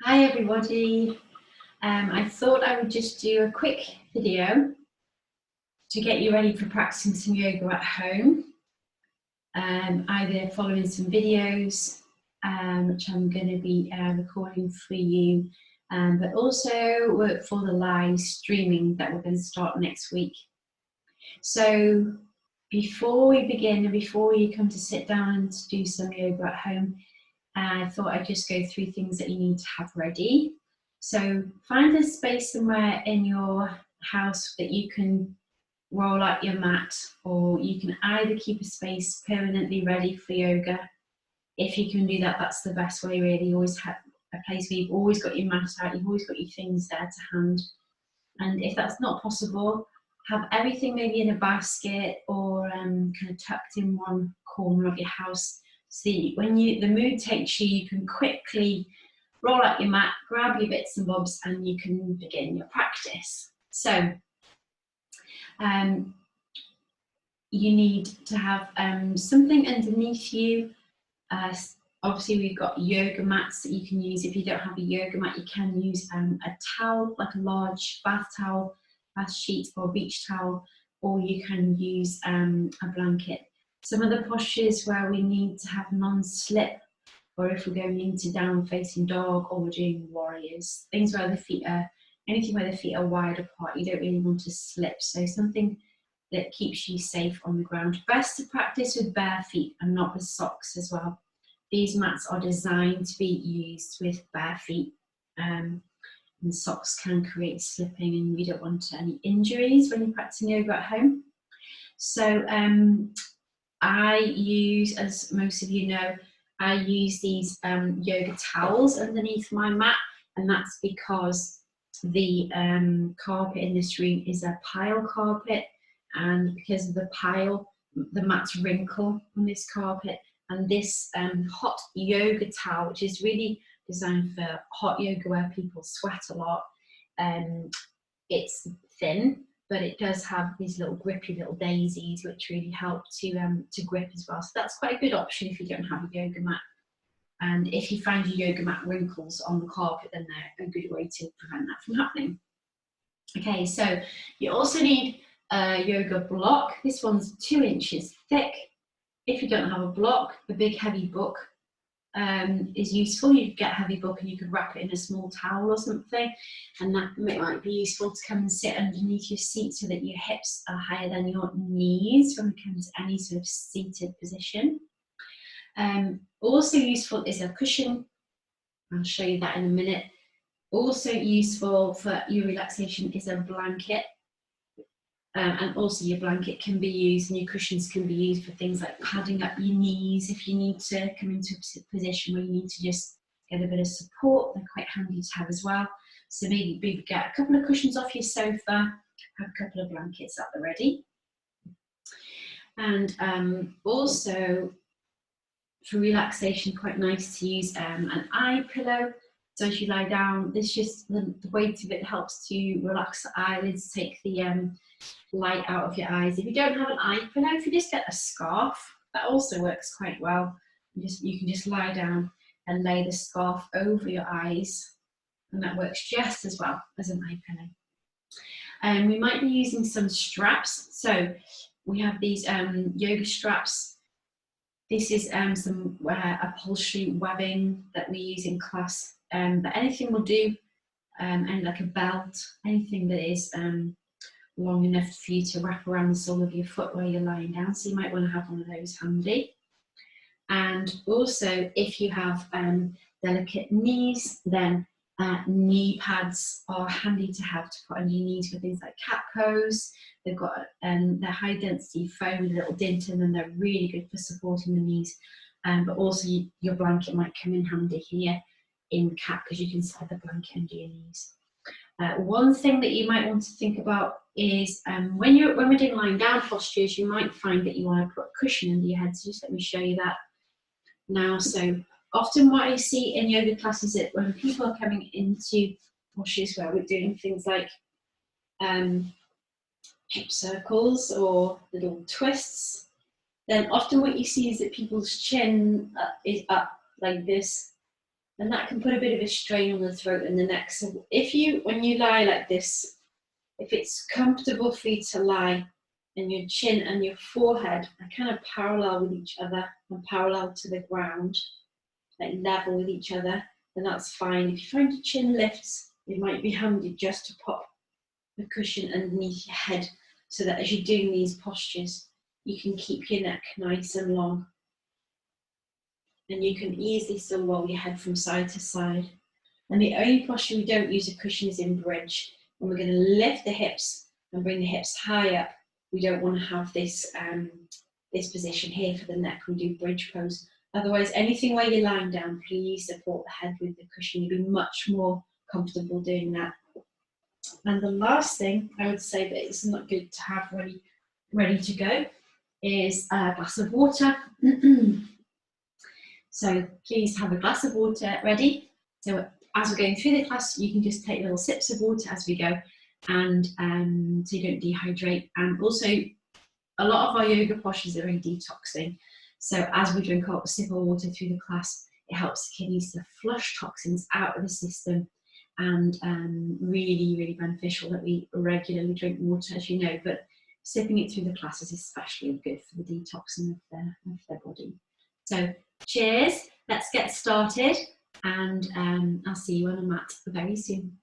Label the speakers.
Speaker 1: Hi everybody. I thought I would just do a quick video to get you ready for practicing some yoga at home. Either following some videos, which I'm going to be recording for you, but also work for the live streaming that we're going to start next week. So before we begin and before you come to sit down to do some yoga at home, I thought I'd just go through things that you need to have ready. So find a space somewhere in your house that you can roll out your mat, or you can either keep a space permanently ready for yoga. If you can do that, that's the best way really. You always have a place where you've always got your mat out, you've always got your things there to hand. And if that's not possible, have everything maybe in a basket or kind of tucked in one corner of your house. So when the mood takes you, you can quickly roll out your mat, grab your bits and bobs, and you can begin your practice. So you need to have something underneath you. Obviously, we've got yoga mats that you can use. If you don't have a yoga mat, you can use a towel, like a large bath towel, bath sheet or beach towel, or you can use a blanket. Some of the postures where we need to have non-slip, or if we're going into down facing dog, or we're doing warriors, things where the feet are, anything where the feet are wide apart, you don't really want to slip. So something that keeps you safe on the ground. Best to practice with bare feet and not with socks as well. These mats are designed to be used with bare feet, and socks can create slipping, and we don't want any injuries when you're practicing yoga at home. So I use, as most of you know, I use these yoga towels underneath my mat, and that's because the carpet in this room is a pile carpet, and because of the pile, the mats wrinkle on this carpet. And this hot yoga towel, which is really designed for hot yoga where people sweat a lot, it's thin, but it does have these little grippy little daisies which really help to grip as well. So that's quite a good option if you don't have a yoga mat. And if you find your yoga mat wrinkles on the carpet, then they're a good way to prevent that from happening. Okay, so you also need a yoga block. This one's 2 inches thick. If you don't have a block, a big heavy book is useful. You could get a heavy book and you could wrap it in a small towel or something, and that might be useful to come and sit underneath your seat so that your hips are higher than your knees when it comes to any sort of seated position. Also useful is a cushion. I'll show you that in a minute. Also useful for your relaxation is a blanket. And also your blanket can be used, and your cushions can be used for things like padding up your knees if you need to come into a position where you need to just get a bit of support. They're quite handy to have as well. So maybe get a couple of cushions off your sofa, have a couple of blankets at the ready. And also for relaxation, quite nice to use an eye pillow. So as you lie down, this just the weight of it helps to relax the eyelids, take the light out of your eyes. If you don't have an eye pillow, if you just get a scarf, that also works quite well. You can just lie down and lay the scarf over your eyes, and that works just as well as an eye pillow. And we might be using some straps. So we have these yoga straps. This is some upholstery webbing that we use in class, but anything will do, and like a belt, anything that is long enough for you to wrap around the sole of your foot while you're lying down. So you might want to have one of those handy. And also, if you have delicate knees, then knee pads are handy to have to put on your knees for things like cat pose. They've got they're high density foam with a little dint in them. They're really good for supporting the knees. But also your blanket might come in handy here in cat, because you can slide the blanket under your knees. One thing that you might want to think about is when we're doing lying down postures, you might find that you want to put a cushion under your head. So just let me show you that now. So often what I see in yoga classes is that when people are coming into postures where we're doing things like hip circles or little twists, then often what you see is that people's chin is up like this, And that can put a bit of a strain on the throat and the neck. So if you, when you lie like this, if it's comfortable for you to lie and your chin and your forehead are kind of parallel with each other and parallel to the ground, like level with each other, then that's fine. If you find your chin lifts, it might be handy just to pop the cushion underneath your head so that as you're doing these postures, you can keep your neck nice and long. And you can easily still roll your head from side to side. And the only posture we don't use a cushion is in bridge. And we're going to lift the hips and bring the hips high up. We don't want to have this, this position here for the neck. We do bridge pose. Otherwise, anything where you're lying down, please support the head with the cushion. You'll be much more comfortable doing that. And the last thing I would say that it's not good to have ready to go is a glass of water. So please have a glass of water ready. So as we're going through the class, you can just take little sips of water as we go, and so you don't dehydrate. And also, a lot of our yoga postures are very detoxing. So as we drink a sip of water through the class, it helps the kidneys to flush toxins out of the system, and really, really beneficial that we regularly drink water, as you know, but sipping it through the class is especially good for the detoxing of their body. So cheers, let's get started, and I'll see you on the mat very soon.